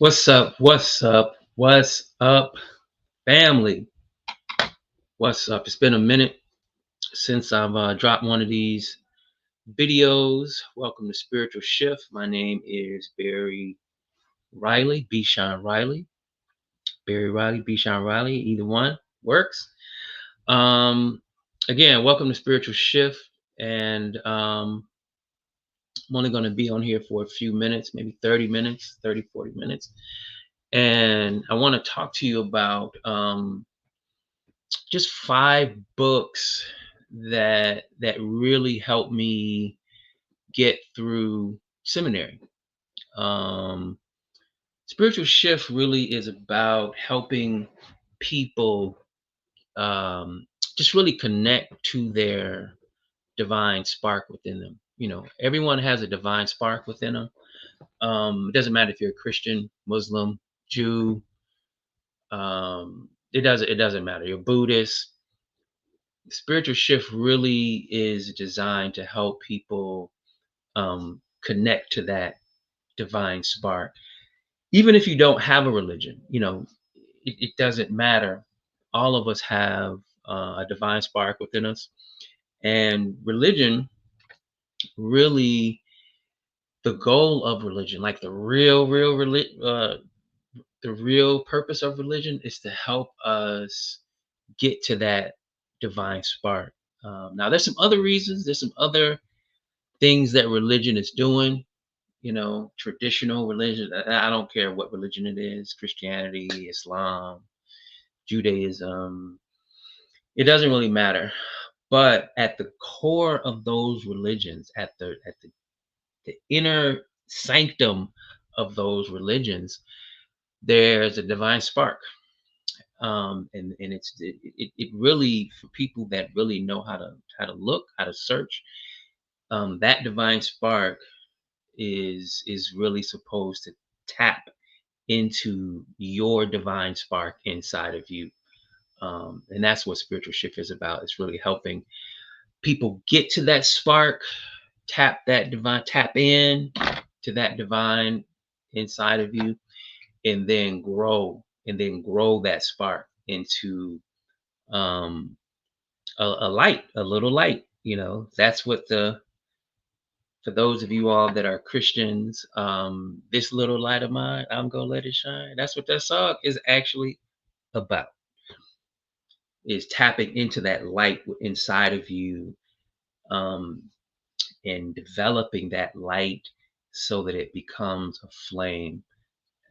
What's up? What's up? What's up, family? What's up? It's been a minute since I've dropped one of these videos. Welcome to Spiritual Shift. My name is Barry Riley, B. Sean Riley. Barry Riley, B. Sean Riley. Either one works. Um, Again, welcome to Spiritual Shift. And I'm only going to be on here for a few minutes, maybe 30 minutes, 30, 40 minutes. And I want to talk to you about just 5 books that really helped me get through seminary. Um, Spiritual shift really is about helping people um, just really connect to their divine spark within them. You know, everyone has a divine spark within them. It doesn't matter if you're a Christian, Muslim, Jew. It doesn't matter. You're Buddhist. Spiritual shift really is designed to help people connect to that divine spark. Even if you don't have a religion, it doesn't matter. All of us have a divine spark within us. And religion really, the goal of religion, like the real purpose of religion is to help us get to that divine spark. Now, there's some other reasons, there's some other things that religion is doing, traditional religion. I don't care what religion it is, Christianity, Islam, Judaism, it doesn't really matter. But at the core of those religions, at the inner sanctum of those religions, there's a divine spark. And it really, for people that really know how to look, how to search, that divine spark is really supposed to tap into your divine spark inside of you. And that's what spiritual shift is about. It's really helping people get to that spark, tap in to that divine inside of you, and then grow that spark into um, a light, a little light. That's what the for those of you all that are Christians, this little light of mine, I'm gonna let it shine. That's what that song is actually about. Is tapping into that light inside of you, um, and developing that light so that it becomes a flame.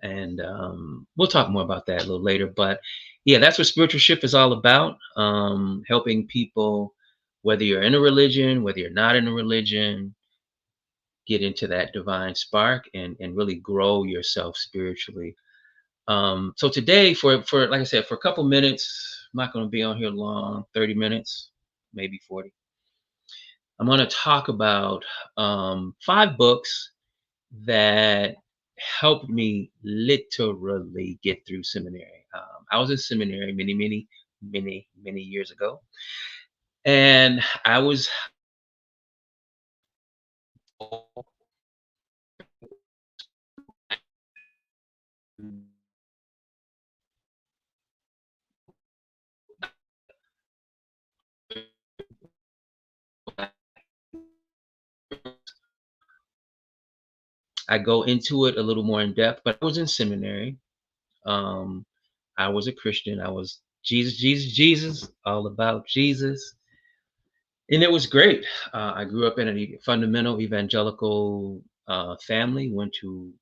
And we'll talk more about that a little later. But yeah, that's what spiritual shift is all about. Helping people, whether you're in a religion, whether you're not in a religion, get into that divine spark and really grow yourself spiritually. So today, for like I said, for a couple minutes, I'm not going to be on here long, 30 minutes, maybe 40. I'm going to talk about 5 books that helped me literally get through seminary. I was in seminary many years ago, and I go into it a little more in depth, but I was in seminary. Um, I was a Christian. I was Jesus, Jesus, Jesus, all about Jesus. And it was great. I grew up in a fundamental evangelical family, went to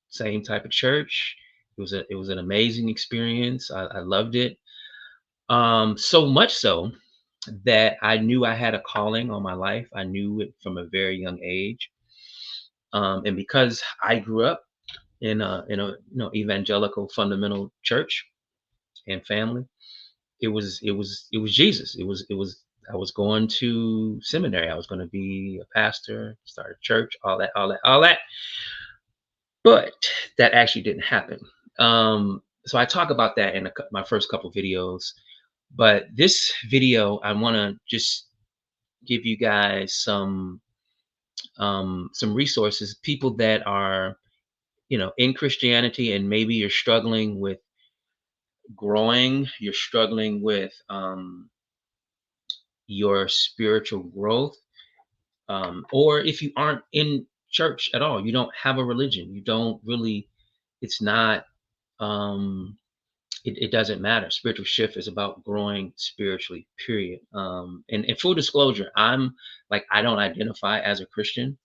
same type of church. It was an amazing experience. I loved it. So much so that I knew I had a calling on my life. I knew it from a very young age. And because I grew up in a evangelical fundamental church and family, it was Jesus. It was I was going to seminary. I was going to be a pastor, start a church, all that. But that actually didn't happen. So I talk about that in my first couple videos. But this video, I want to just give you guys some resources, people that are in Christianity, and maybe you're struggling with growing, you're struggling with your spiritual growth, or if you aren't in church at all, you don't have a religion, you don't really, it's not, um, it doesn't matter. Spiritual shift is about growing spiritually, period. And full disclosure, I don't identify as a Christian.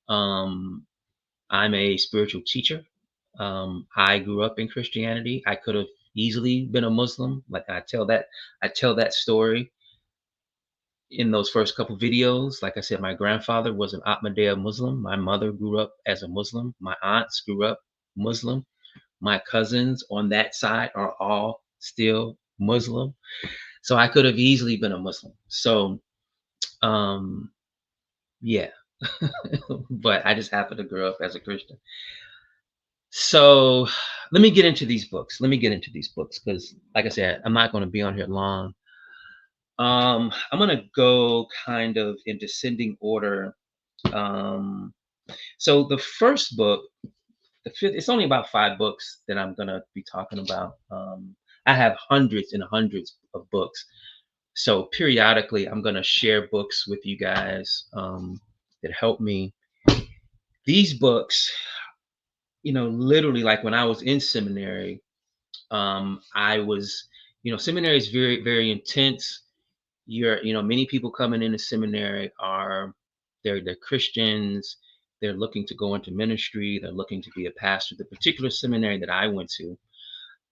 Um, I'm a spiritual teacher. I grew up in Christianity. I could have easily been a Muslim. Like I tell that story in those first couple videos. Like I said, my grandfather was an Ahmadiyya Muslim. My mother grew up as a Muslim. My aunts grew up Muslim. My cousins on that side are all still Muslim. So I could have easily been a Muslim. So um yeah. But I just happened to grow up as a Christian. So let me get into these books. Let me get into these books because, like I said, I'm not going to be on here long. I'm going to go kind of in descending order. Um, so the first book, the fifth, it's only about 5 books that I'm going to be talking about. I have hundreds and hundreds of books. So periodically, I'm going to share books with you guys that help me. These books, literally, like when I was in seminary, I was, seminary is very, very intense. Many people coming into seminary they're Christians. They're looking to go into ministry. They're looking to be a pastor. The particular seminary that I went to,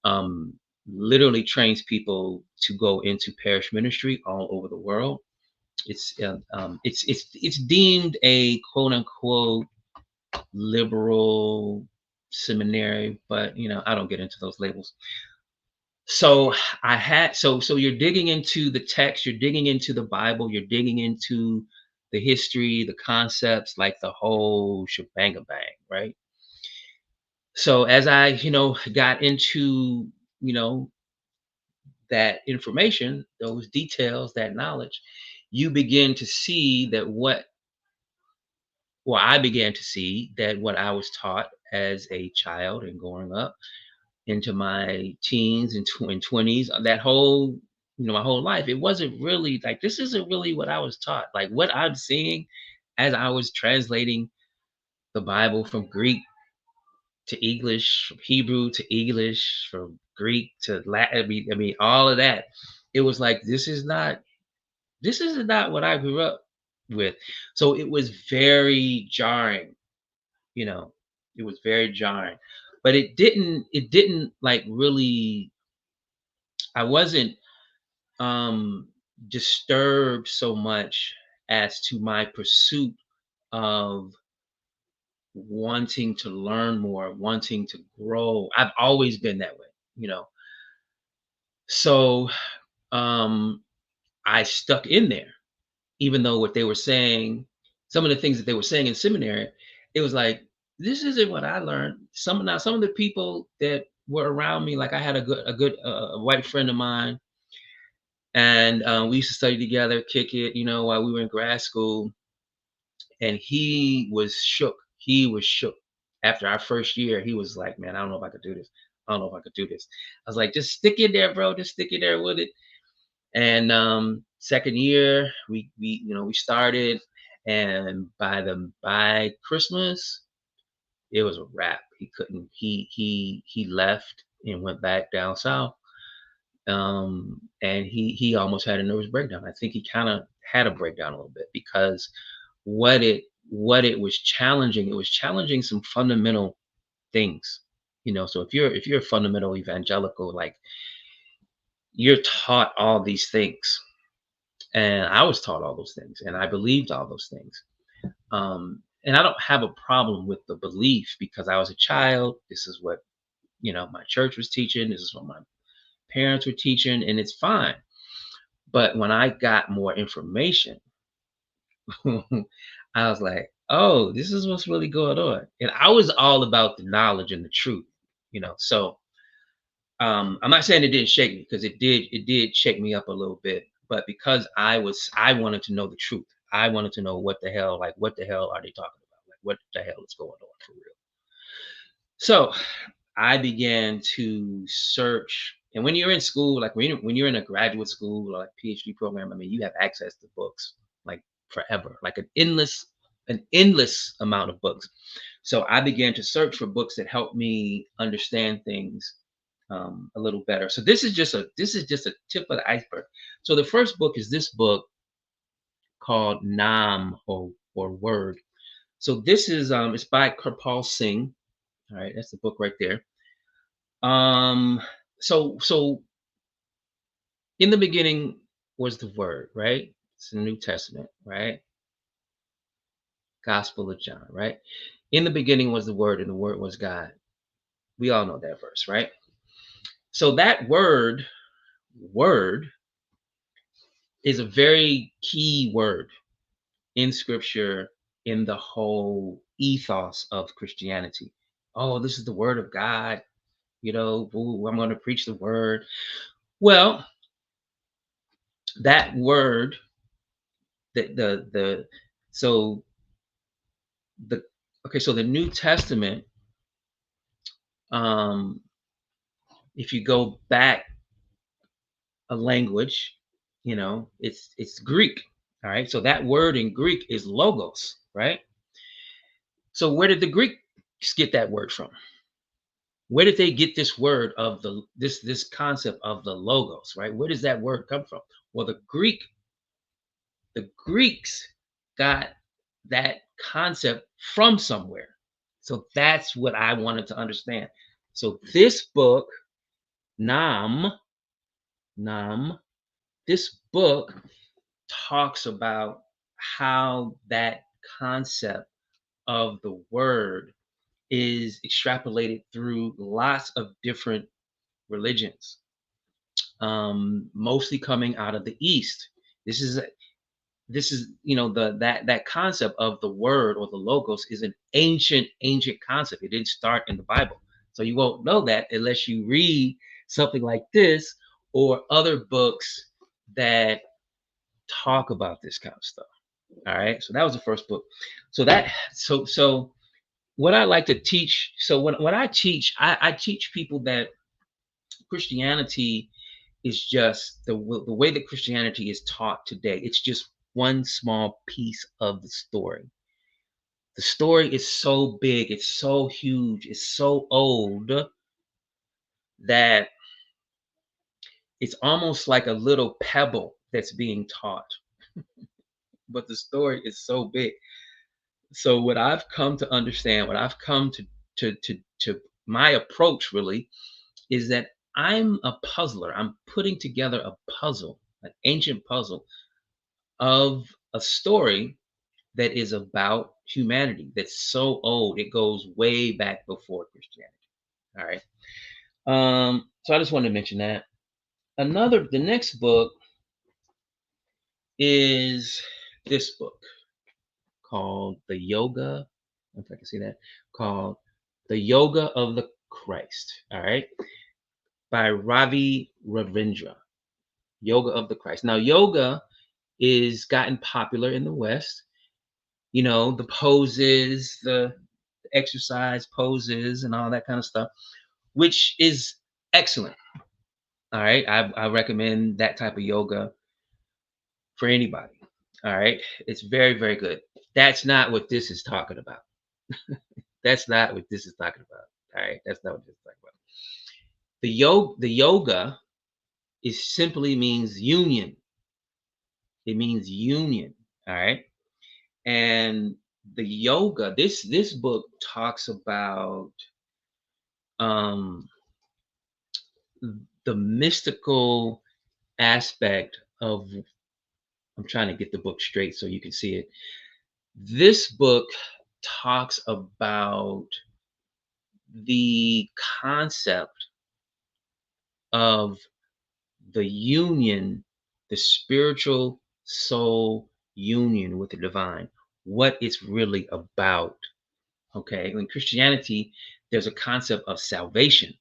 um, literally trains people to go into parish ministry all over the world. It's deemed a quote unquote liberal seminary, but I don't get into those labels. So so you're digging into the text, you're digging into the Bible, you're digging into the history, the concepts, like the whole shebang bang, right? So as I, got into, you know, that information, those details, that knowledge, you begin to see that I began to see that what I was taught as a child and growing up into my teens and 20s, that whole, my whole life, it wasn't really like, this isn't really what I was taught. Like what I'm seeing as I was translating the Bible from Greek to English, from Hebrew to English, from Greek to Latin, I mean, all of that. It was like, this is not what I grew up with. So it was very jarring, you know, it was very jarring. But it didn't like really, I wasn't um disturbed so much as to my pursuit of wanting to learn more, wanting to grow. I've always been that way, you know. So um I stuck in there, even though what they were saying, some of the things that they were saying in seminary, it was like, this isn't what I learned. Some of the people that were around me, like I had a white friend of mine, and we used to study together, kick it, while we were in grad school. And he was shook. He was shook. After our first year, he was like, "Man, I don't know if I could do this. I don't know if I could do this." I was like, "Just stick in there, bro. Just stick in there with it." And second year, we started, and by Christmas, it was a wrap. He couldn't. He left and went back down south. And he almost had a nervous breakdown. I think he kind of had a breakdown a little bit because what it was challenging, it was challenging some fundamental things. So if you're a fundamental evangelical, like, you're taught all these things, and I was taught all those things, and I believed all those things. And I don't have a problem with the belief because I was a child. This is what my church was teaching. This is what my parents were teaching, and it's fine. But when I got more information, I was like, oh, this is what's really going on. And I was all about the knowledge and the truth. So I'm not saying it didn't shake me, because it did shake me up a little bit. But because I wanted to know the truth. I wanted to know what the hell are they talking about? Like, what the hell is going on for real? So I began to search. And when you're in school, like when you're in a graduate school or like PhD program, I mean, you have access to books like forever, like an endless amount of books. So I began to search for books that help me understand things a little better. So this is just a tip of the iceberg. So the first book is this book called Nam or Word. So this is it's by Kirpal Singh. All right, that's the book right there. Um, so in the beginning was the Word, right? It's the New Testament, right? Gospel of John, right? In the beginning was the Word, and the Word was God. We all know that verse, right? So that word is a very key word in Scripture, in the whole ethos of Christianity. Oh, this is the Word of God. Ooh, I'm going to preach the Word. Well, that word, the so the okay, so the New Testament, um, if you go back a language, it's Greek. All right. So that word in Greek is logos, right? So where did the Greeks get that word from? Where did they get this word of this concept of the logos, right? Where does that word come from? Well, the Greeks got that concept from somewhere. So that's what I wanted to understand. So this book, Nam, Nam, this book talks about how that concept of the word is extrapolated through lots of different religions, mostly coming out of the East. This is that concept of the word or the logos is an ancient concept. It didn't start in the Bible, so you won't know that unless you read something like this or other books that talk about this kind of stuff. All right, so that was the first book. So what I like to teach. So when I teach, I teach people that Christianity is just the way that Christianity is taught today. It's just one small piece of the story. The story is so big, it's so huge, it's so old that it's almost like a little pebble that's being taught. But the story is so big. So what I've come to understand, what I've come to my approach really is that I'm a puzzler. I'm putting together a puzzle, an ancient puzzle of a story that is about humanity that's so old. It goes way back before Christianity. All right. So I just wanted to mention that. The next book is this book called The Yoga. If I can see that, called The Yoga of the Christ. All right. By Ravi Ravindra. Yoga of the Christ. Now, yoga is gotten popular in the West. The poses, the exercise poses, and all that kind of stuff, which is excellent. All right. I recommend that type of yoga for anybody. All right. It's very, very good. That's not what this is talking about. That's not what this is talking about. All right. That's not what this is talking about. The yoga is simply means union. It means union. All right. And the yoga, this book talks about um the mystical aspect of. I'm trying to get the book straight so you can see it. This book talks about the concept of the union, the spiritual soul union with the divine, what it's really about. Okay. In Christianity, there's a concept of salvation,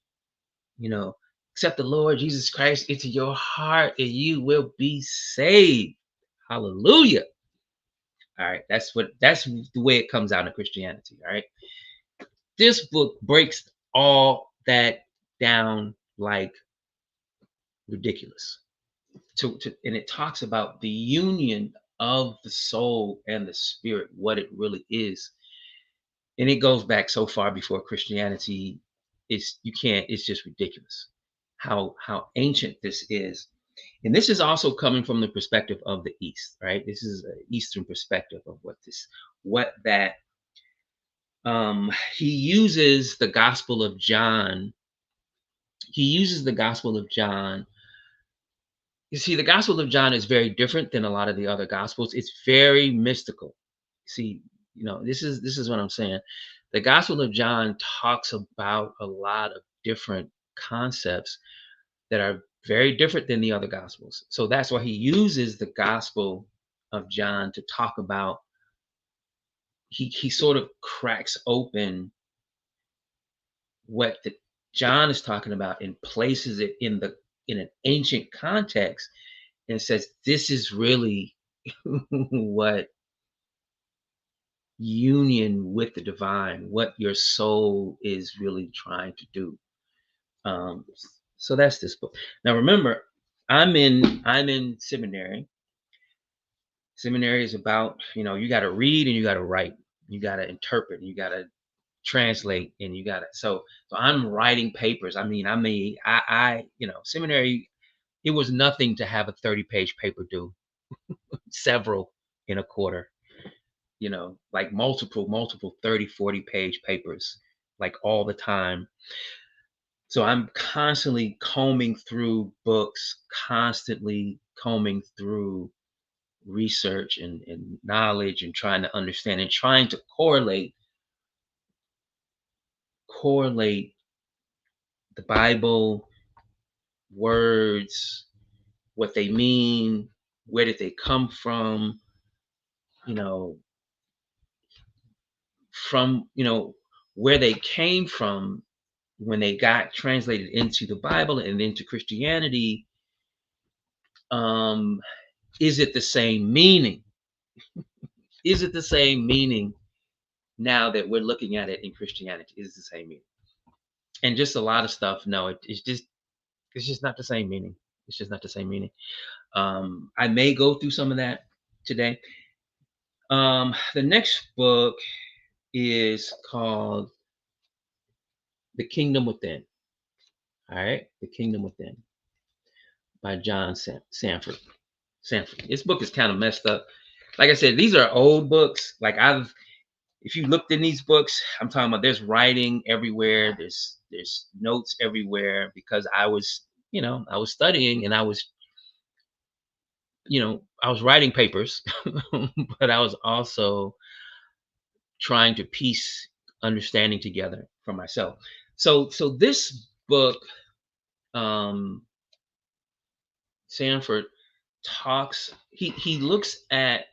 you know, accept the Lord Jesus Christ into your heart and you will be saved. Hallelujah. All right. That's the way it comes out in Christianity. All right. this book breaks all that down like ridiculous. And it talks about the union of the soul and the spirit, what it really is. And it goes back so far before Christianity. It's just ridiculous how ancient this is. And this is also coming from the perspective of the East, right? This is an Eastern perspective of what that he uses the Gospel of John. He uses the Gospel of John. You see, the Gospel of John is very different than a lot of the other Gospels. It's very mystical. See, this is what I'm saying. The Gospel of John talks about a lot of different concepts that are very different than the other Gospels. So that's why he uses the Gospel of John to talk about. He sort of cracks open what the John is talking about and places it in an ancient context and says this is really what union with the divine, what your soul is really trying to do. Um, so that's this book. Now remember, I'm in seminary. Seminary is about, you got to read and you got to write, you got to interpret, and you got to translate, and you got to. So I'm writing papers. Seminary. It was nothing to have a 30-page paper due, several in a quarter. Like multiple 30, 40-page papers, like all the time. So I'm constantly combing through books, constantly combing through research and knowledge, and trying to understand and trying to correlate the Bible words, what they mean, where did they come from, you know, from where they came from when they got translated into the Bible and into Christianity. um is it the same meaning? Is it the same meaning now that we're looking at it in Christianity? Is it the same meaning? And just a lot of stuff. No, it's just not the same meaning. It's just not the same meaning. I may go through some of that today. The next book is called The Kingdom Within. All right, The Kingdom Within by John Sanford. This book is kind of messed up. Like I said, these are old books. If you looked in these books, I'm talking about, there's writing everywhere. There's notes everywhere, because I was studying, and I was writing papers, but I was also trying to piece understanding together for myself. So this book, um, Sanford talks. He looks at,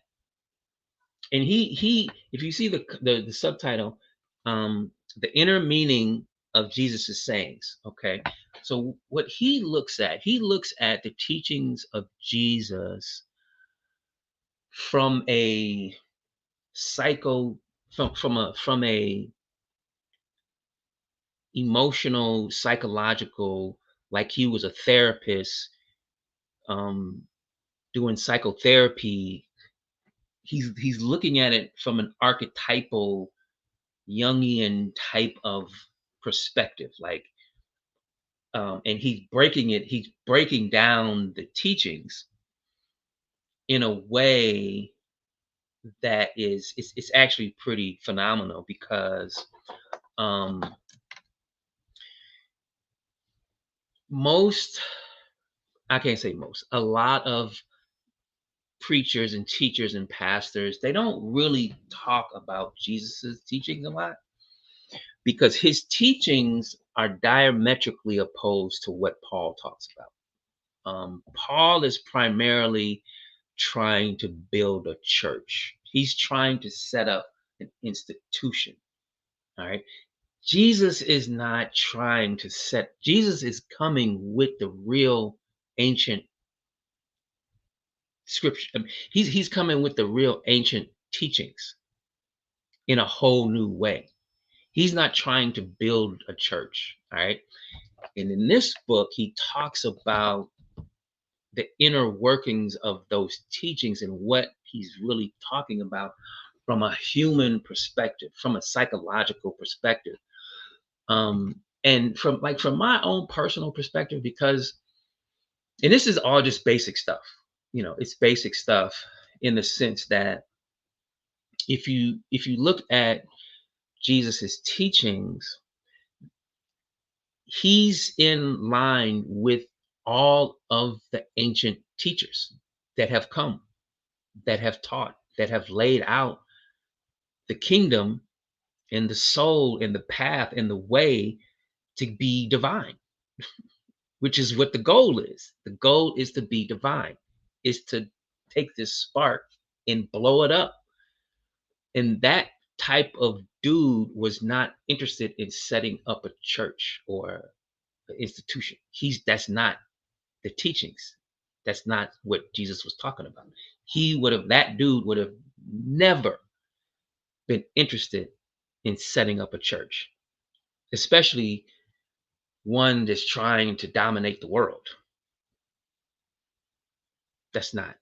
and he if you see the subtitle, the inner meaning of Jesus's sayings. Okay, so what he looks at the teachings of Jesus from a psycho from a emotional, psychological, like he was a therapist, um doing psychotherapy. He's looking at it from an archetypal Jungian type of perspective, like, and he's breaking down the teachings in a way that it's actually pretty phenomenal, because um most I can't say most, a lot of preachers and teachers and pastors, they don't really talk about Jesus's teachings a lot, because his teachings are diametrically opposed to what Paul talks about. Paul is primarily trying to build a church. He's trying to set up an institution. All right. Jesus is coming with the real ancient scripture. He's coming with the real ancient teachings in a whole new way. He's not trying to build a church. All right. And in this book, he talks about the inner workings of those teachings and what he's really talking about from a human perspective, from a psychological perspective. And from my own personal perspective, because and this is all just basic stuff, it's basic stuff in the sense that if you look at Jesus's teachings, he's in line with all of the ancient teachers that have come, that have taught, that have laid out the kingdom and the soul and the path and the way to be divine, which is what the goal is. The goal is to be divine, is to take this spark and blow it up. And that type of dude was not interested in setting up a church or an institution. That's not the teachings. That's not what Jesus was talking about. That dude would have never been interested in setting up a church, especially one that's trying to dominate the world. That's not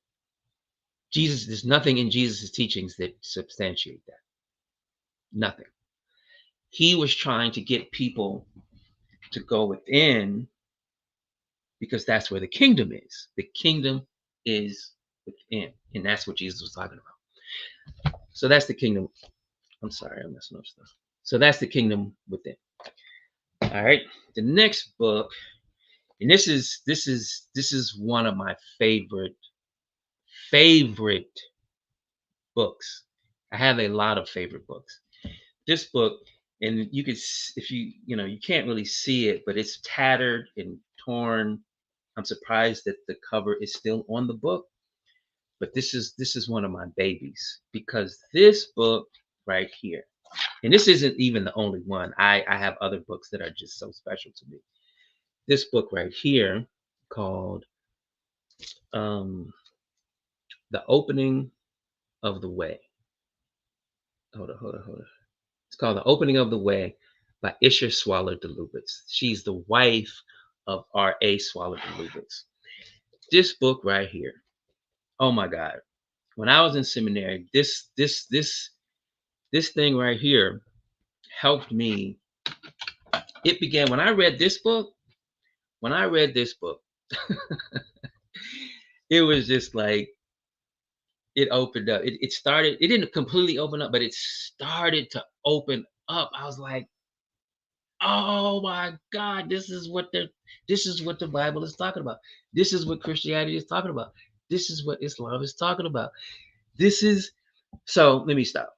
Jesus. There's nothing in Jesus' teachings that substantiate that. Nothing. He was trying to get people to go within because that's where the kingdom is. The kingdom is within, and that's what Jesus was talking about. So that's the kingdom. I'm sorry, I'm messing up stuff. So that's the kingdom within. All right. The next book, and this is one of my favorite books. I have a lot of favorite books. This book, and you could, if you can't really see it, but it's tattered and torn. I'm surprised that the cover is still on the book, but this is one of my babies because this book right here, and this isn't even the only one. I have other books that are just so special to me. This book right here called um, The Opening of the Way. Hold on. It's called The Opening of the Way by Isha Swallow Delubitz. She's the wife of R.A. Swallow Delubitz. This book right here, oh my God. When I was in seminary, this thing right here helped me. It began when I read this book. When I read this book, it was just like it opened up. It started, it didn't completely open up, but it started to open up. I was like, oh my God, this is what the Bible is talking about. This is what Christianity is talking about. This is what Islam is talking about. This is so let me stop.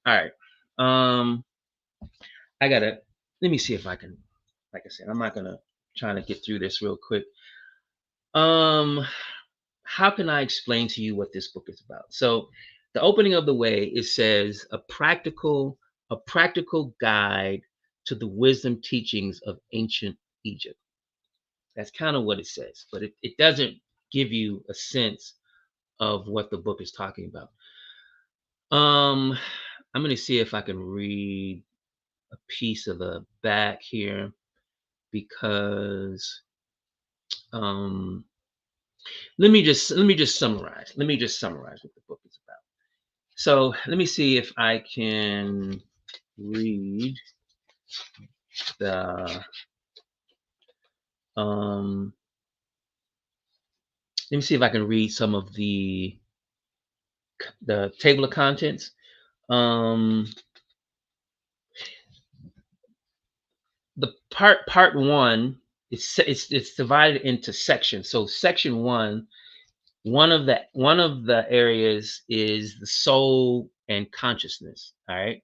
All right. Um let me see if I can, like I said, I'm not gonna try to get through this real quick. Um how can I explain to you what this book is about? So the opening of the way, it says a practical guide to the wisdom teachings of ancient Egypt. That's kind of what it says, but it doesn't give you a sense of what the book is talking about. Um, I'm gonna see if I can read a piece of the back here because um let me just summarize. Let me just summarize what the book is about. So let me see if I can read the um let me see if I can read some of the table of contents. Um the part one, it's divided into sections. So section one of the areas is the soul and consciousness. All right.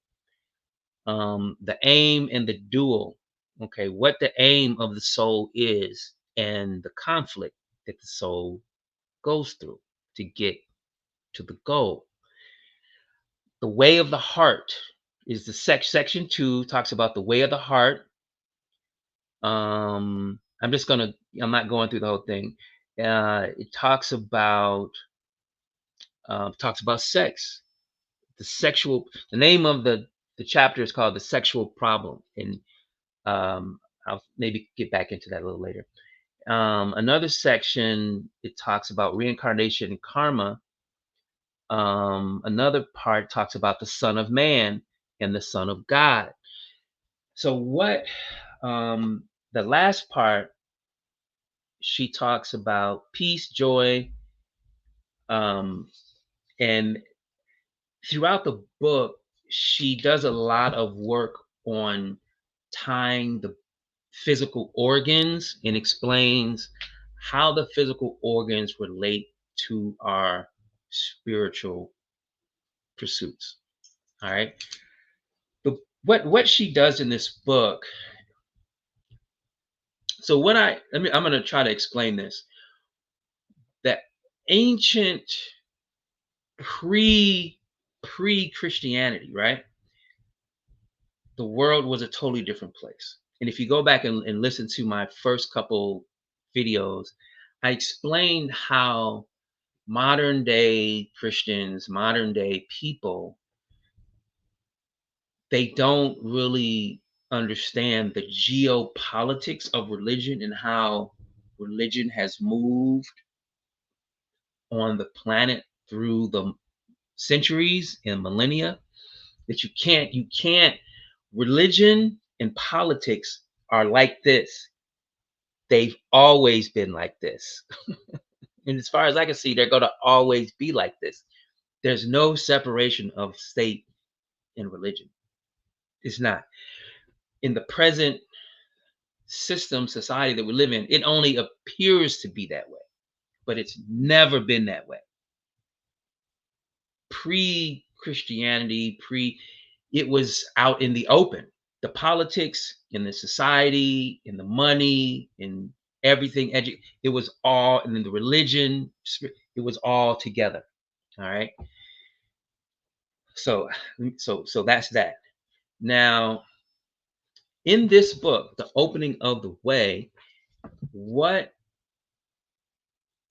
The aim and the dual. Okay, what the aim of the soul is and the conflict that the soul goes through to get to the goal. The way of the heart is the section two talks about the way of the heart. I'm not going through the whole thing. It talks about sex, the name of the The chapter is called The Sexual Problem. And I'll maybe get back into that a little later. Another section, it talks about reincarnation and karma. Another part talks about the Son of Man and the Son of God. So what the last part, she talks about peace, joy, um, and throughout the book, she does a lot of work on tying the physical organs and explains how the physical organs relate to our spiritual pursuits. All right. But what she does in this book. So I'm going to try to explain this. That ancient pre Christianity, right? The world was a totally different place. And if you go back and listen to my first couple videos, I explained how modern day Christians, modern day people, they don't really understand the geopolitics of religion and how religion has moved on the planet through the centuries and millennia. That you can't religion and politics are like this. They've always been like this. And as far as I can see, they're going to always be like this. There's no separation of state and religion. It's not. In the present system, society that we live in, it only appears to be that way, but it's never been that way. Pre Christianity, it was out in the open. The politics in the society, in the money, in everything, it was all, and then the religion, it was all together. All right. So that's that. Now, in this book, The Opening of the Way, what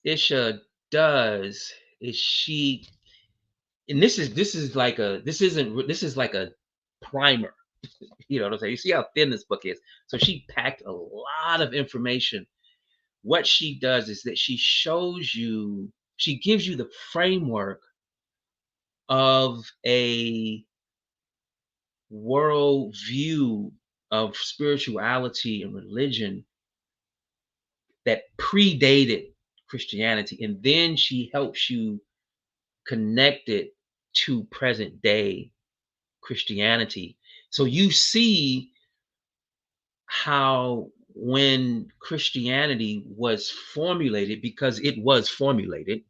Isha does is and this is like a primer. You know what I'm saying? You see how thin this book is. So she packed a lot of information. What she does is that she gives you the framework of a world view of spirituality and religion that predated Christianity. And then she helps you connect it to present day Christianity. So you see how when Christianity was formulated, because it was formulated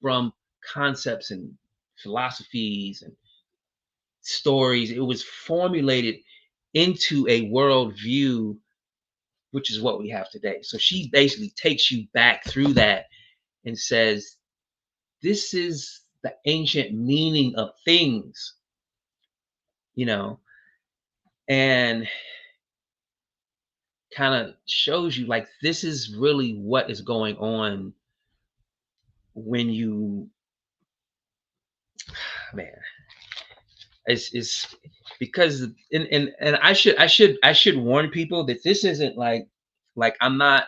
from concepts and philosophies and stories, it was formulated into a worldview, which is what we have today. So she basically takes you back through that and says, this is the ancient meaning of things, you know, and kind of shows you like this is really what is going on when you, man, it's because and I should warn people that this isn't like I'm not,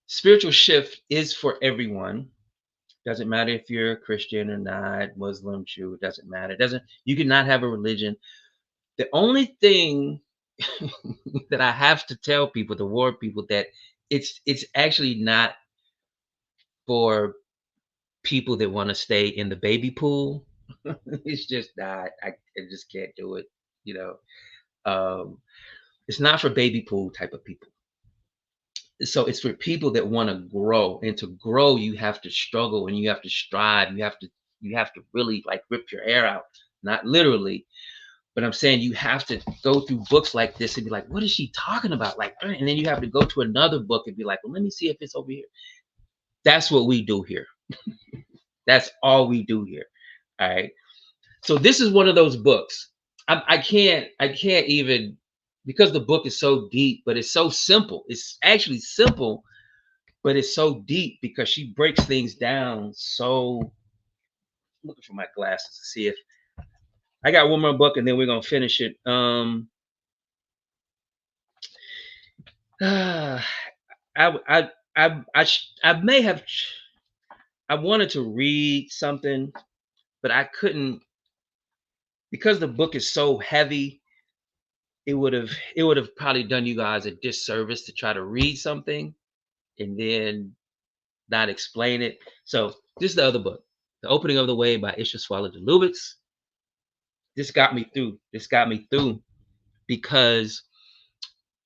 spiritual shift is for everyone. Doesn't matter if you're a Christian or not, Muslim, Jew, it doesn't matter. It doesn't, you cannot have a religion. The only thing that I have to tell people, to warn people, that it's actually not for people that want to stay in the baby pool. It's just not. I just can't do it. You know, it's not for baby pool type of people. So it's for people that want to grow, and to grow, you have to struggle and you have to strive. You have to really like rip your hair out, not literally, but I'm saying you have to go through books like this and be like, what is she talking about? Like, and then you have to go to another book and be like, well, let me see if it's over here. That's what we do here. That's all we do here. All right. So this is one of those books. I can't even, because the book is so deep, but it's so simple. It's actually simple, but it's so deep because she breaks things down. So, looking for my glasses to see if I got one more book and then we're gonna finish it. I I I may have I wanted to read something, but I couldn't because the book is so heavy. It would have probably done you guys a disservice to try to read something and then not explain it. So this is the other book, The Opening of the Way by Ishaswala Lubitz. This got me through. This got me through because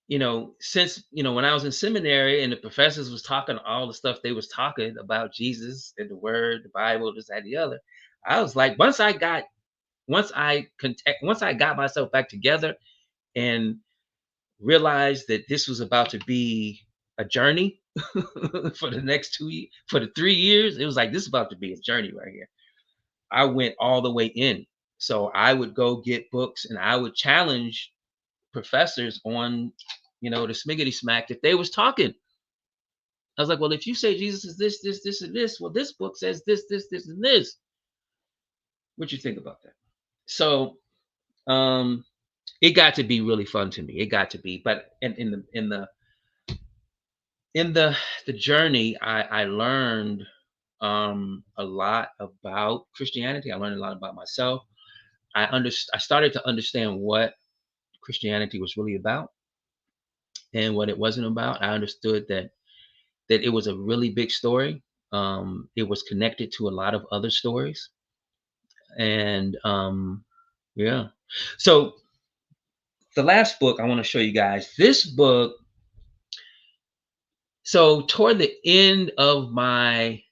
since when I was in seminary and the professors was talking all the stuff they was talking about Jesus and the Word, the Bible, this, that, the other, I was like, once I got myself back together and realized that this was about to be a journey for the next for the 3 years, it was like this is about to be a journey right here. I went all the way in. So I would go get books and I would challenge professors on, the smiggity smack that they was talking. I was like, well, if you say Jesus is this, this, this, and this, well, this book says this, this, this, and this. What you think about that? So it got to be really fun to me. It got to be, but in the journey, I learned a lot about Christianity. I learned a lot about myself. I started to understand what Christianity was really about and what it wasn't about. I understood that it was a really big story. It was connected to a lot of other stories, and yeah. So the last book I want to show you guys. This book. So toward the end of my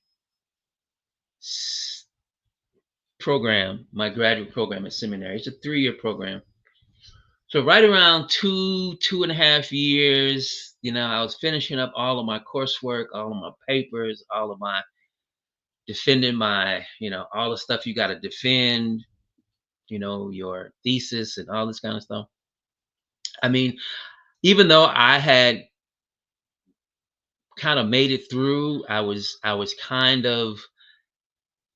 program, my graduate program at seminary, it's a 3-year program. So right around 2.5 years, I was finishing up all of my coursework, all of my papers, all of my defending my, all the stuff you got to defend, your thesis and all this kind of stuff. I mean, even though I had kind of made it through, I was kind of.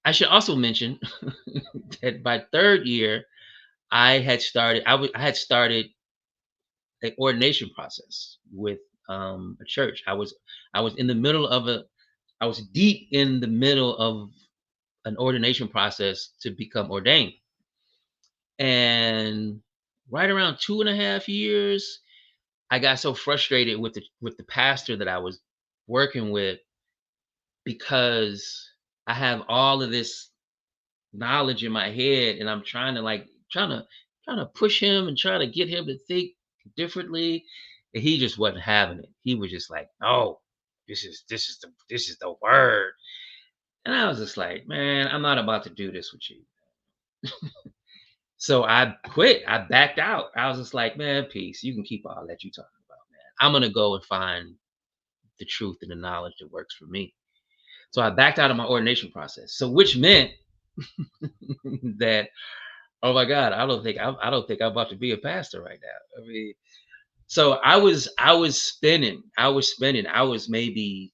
I should also mention that by third year, I had started an ordination process with a church. I was in the middle of I was deep in the middle of an ordination process to become ordained. And right around 2.5 years, I got so frustrated with the pastor that I was working with because I have all of this knowledge in my head and I'm trying to push him and try to get him to think differently. And he just wasn't having it. He was just like, no, this is the word. And I was just like, man, I'm not about to do this with you. So I quit. I backed out. I was just like, man, peace. You can keep all that you talking about, man. I'm gonna go and find the truth and the knowledge that works for me. So I backed out of my ordination process. So which meant that, oh my God, I don't think I'm about to be a pastor right now. I mean, so I was spinning. I was maybe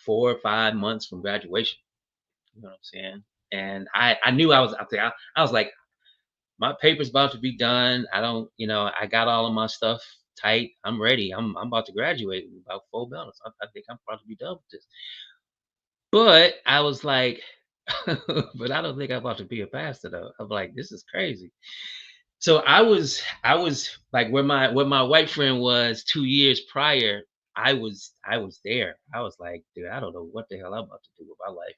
4 or 5 months from graduation. You know what I'm saying? And I knew I was out there. I was like, my paper's about to be done. I got all of my stuff tight. I'm ready. I'm about to graduate in about 4 months. I think I'm about to be done with this. But I was like, but I don't think I'm about to be a pastor though. I'm like, this is crazy. So I was like where my white friend was 2 years prior. I was there. I was like, dude, I don't know what the hell I'm about to do with my life.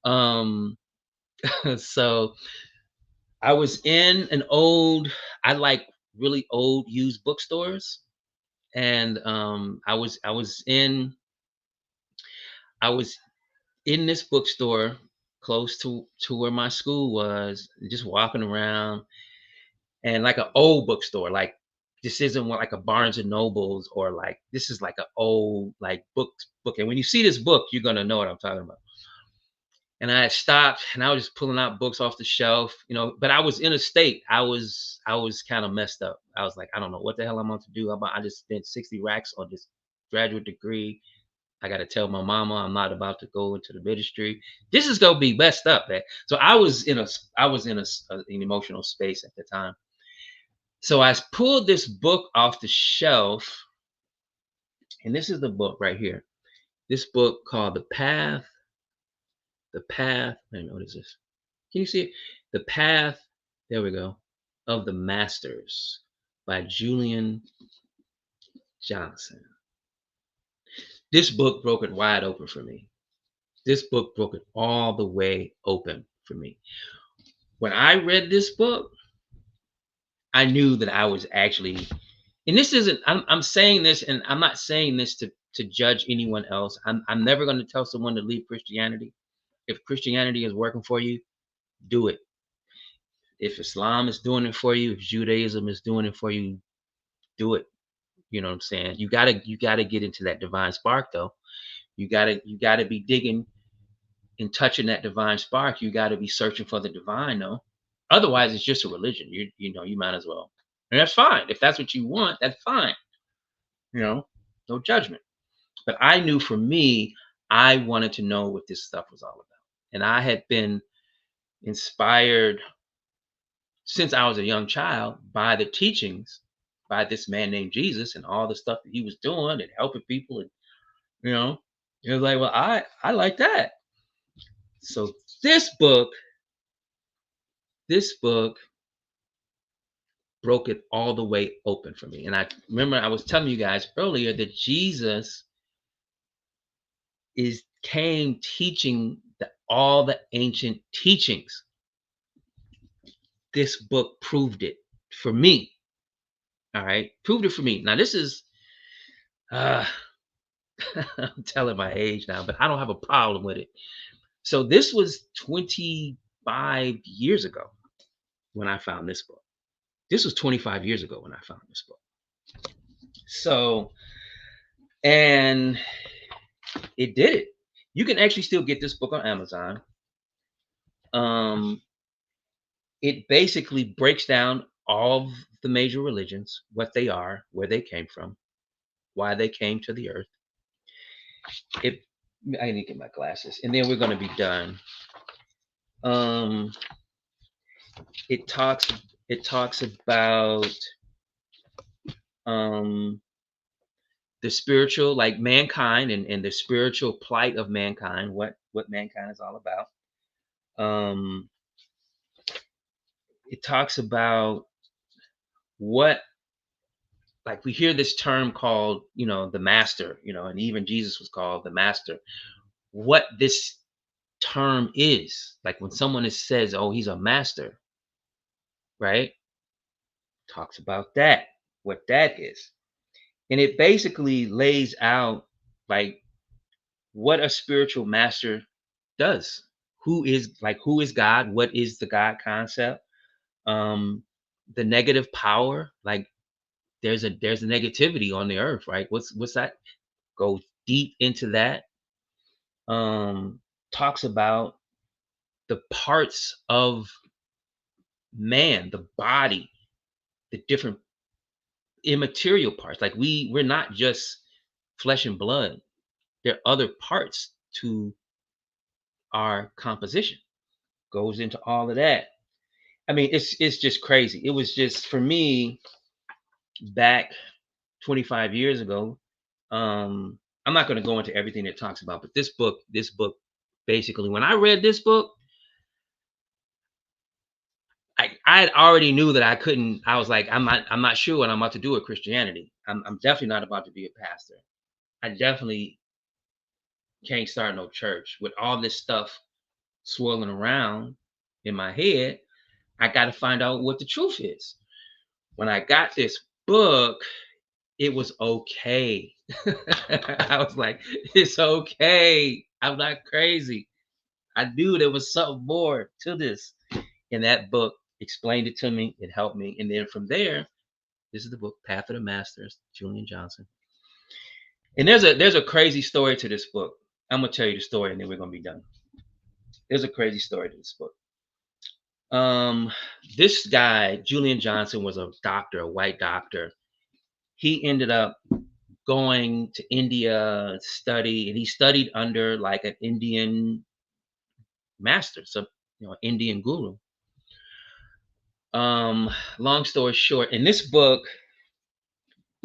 Um, so I was in I like really old used bookstores, and I was in this bookstore close to where my school was, just walking around, and like an old bookstore, like this isn't like a Barnes and Nobles, or like this is like an old like book. And when you see this book, you're gonna know what I'm talking about. And I had stopped and I was just pulling out books off the shelf, but I was in a state. I was kind of messed up. I was like, I don't know what the hell I'm about to do. I just spent 60 racks on this graduate degree. I got to tell my mama I'm not about to go into the ministry. This is gonna be messed up, man. So I was in an emotional space at the time. So I pulled this book off the shelf, and this is the book right here. This book called The Path. Wait a minute, what is this? Can you see it? The Path. There we go. Of the Masters by Julian Johnson. This book broke it wide open for me. This book broke it all the way open for me. When I read this book, I knew that I was actually, and this isn't, I'm saying this, and I'm not saying this to judge anyone else. I'm never going to tell someone to leave Christianity. If Christianity is working for you, do it. If Islam is doing it for you, if Judaism is doing it for you, do it. You know what I'm saying? You gotta get into that divine spark though. You gotta be digging and touching that divine spark. You gotta be searching for the divine though. Otherwise, it's just a religion. You might as well. And that's fine. If that's what you want, that's fine. You know, no judgment. But I knew for me, I wanted to know what this stuff was all about. And I had been inspired since I was a young child by the teachings by this man named Jesus and all the stuff that he was doing and helping people. And, you know, it was like, well, I like that. So this book broke it all the way open for me. And I remember I was telling you guys earlier that Jesus came teaching all the ancient teachings. This book proved it for me. All right, proved it for me. Now this is I'm telling my age now, but I don't have a problem with it. So this was 25 years ago when I found this book. This was 25 years ago when I found this book. So, and it did it. You can actually still get this book on Amazon. It basically breaks down all of the major religions, what they are, where they came from, why they came to the earth. I need to get my glasses, and then we're going to be done. It talks about the spiritual, like mankind, and the spiritual plight of mankind, what mankind is all about. It talks about what, like we hear this term called, the master, and even Jesus was called the master. What this term is, like when someone says, oh, he's a master, right? Talks about that, what that is. And it basically lays out like what a spiritual master does. Who is God? What is the God concept? The negative power, like there's a negativity on the earth, right? What's that? Go deep into that. Talks about the parts of man, the body, the different immaterial parts. Like we're not just flesh and blood. There are other parts to our composition. Goes into all of that. I mean, it's just crazy. It was just for me back 25 years ago. I'm not going to go into everything it talks about, but this book basically, when I read this book, I already knew that I couldn't. I was like, I'm not sure what I'm about to do with Christianity. I'm definitely not about to be a pastor. I definitely can't start no church with all this stuff swirling around in my head. I got to find out what the truth is. When I got this book, it was okay. I was like, it's okay. I'm not crazy. I knew there was something more to this. And that book explained it to me. It helped me. And then from there, this is the book, Path of the Masters, Julian Johnson. And there's a crazy story to this book. I'm gonna tell you the story, and then we're gonna be done. There's a crazy story to this book. This guy, Julian Johnson, was a doctor, a white doctor. He ended up going to India study, and he studied under like an Indian master, so Indian guru. Um, Long story short, in this book,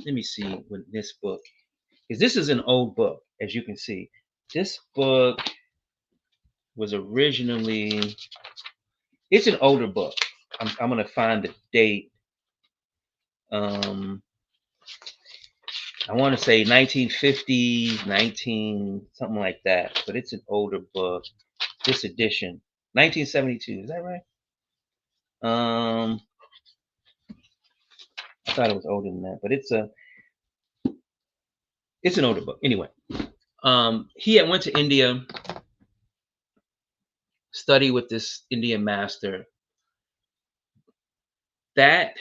let me see what this book because this is an old book, as you can see. This book was originally it's an older book. I'm gonna find the date. Um, I want to say 1950s, 19 something like that, but it's an older book. This edition, 1972. Is that right? Um, I thought it was older than that, but it's an older book. Anyway, he had went to India, study with this Indian master. That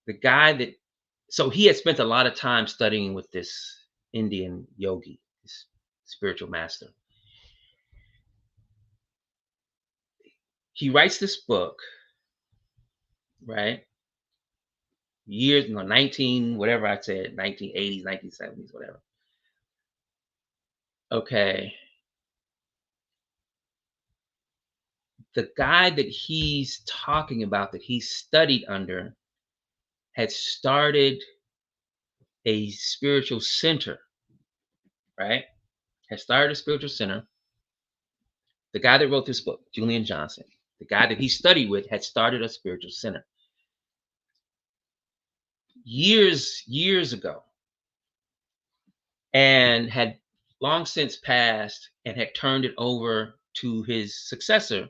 the guy that so he had spent a lot of time studying with this Indian yogi, this spiritual master. He writes this book, right? Years, 19, whatever I said, 1980s, 1970s, whatever. Okay. The guy that he's talking about that he studied under had started a spiritual center, right? Had started a spiritual center. The guy that wrote this book, Julian Johnson, the guy that he studied with, had started a spiritual center years ago, and had long since passed and had turned it over to his successor,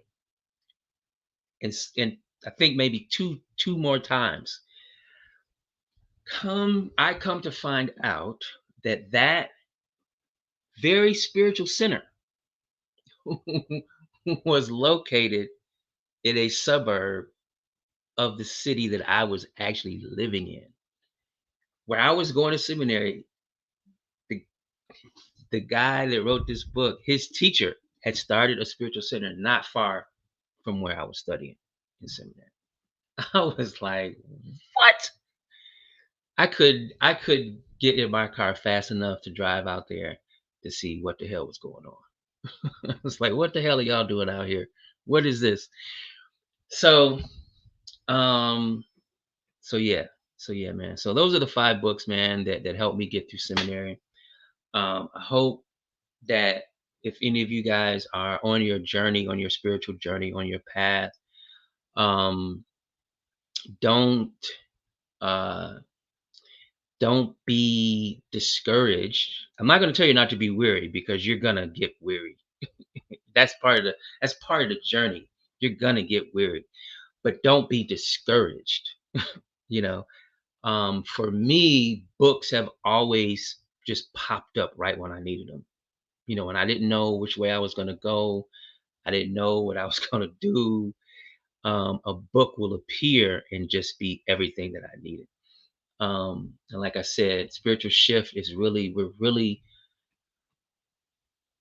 and I think maybe two more times. I come to find out that very spiritual center was located in a suburb of the city that I was actually living in. Where I was going to seminary, the, the guy that wrote this book, his teacher had started a spiritual center not far from where I was studying in seminary. I was like, what? I could get in my car fast enough to drive out there to see what the hell was going on. I was like, what the hell are y'all doing out here? What is this? So um so yeah. So yeah, man. So those are the 5 books, man, that helped me get through seminary. I hope that if any of you guys are on your journey, on your spiritual journey, on your path, um, don't uh, don't be discouraged. I'm not going to tell you not to be weary because you're gonna get weary. That's part of the journey. You're gonna get weary, but don't be discouraged. You know, for me, books have always just popped up right when I needed them. When I didn't know which way I was going to go, I didn't know what I was going to do. A book will appear and just be everything that I needed. And like I said, spiritual shift is we're really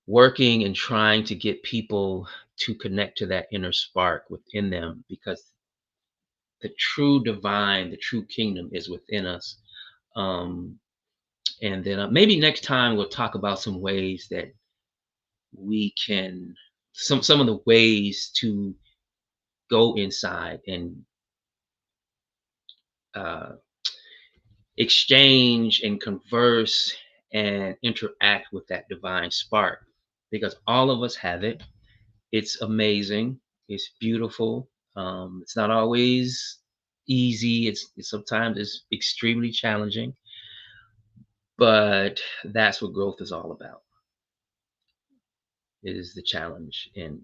working and trying to get people to connect to that inner spark within them because the true divine, the true kingdom is within us. Um, and then maybe next time we'll talk about some ways that we can, some of the ways to go inside and uh, exchange and converse and interact with that divine spark because all of us have it. It's amazing. It's beautiful. It's not always easy. Sometimes it's extremely challenging, but that's what growth is all about. Is the challenge and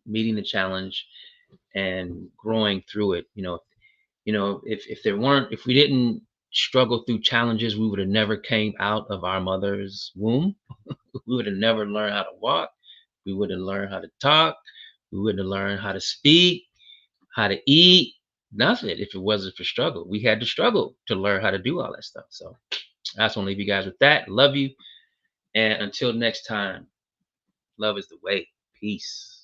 meeting the challenge and growing through it. If we didn't struggle through challenges, we would have never came out of our mother's womb. We would have never learned how to walk. We wouldn't learn how to talk. We wouldn't have learned how to speak, how to eat, nothing if it wasn't for struggle. We had to struggle to learn how to do all that stuff. So I just want to leave you guys with that. Love you. And until next time, love is the way. Peace.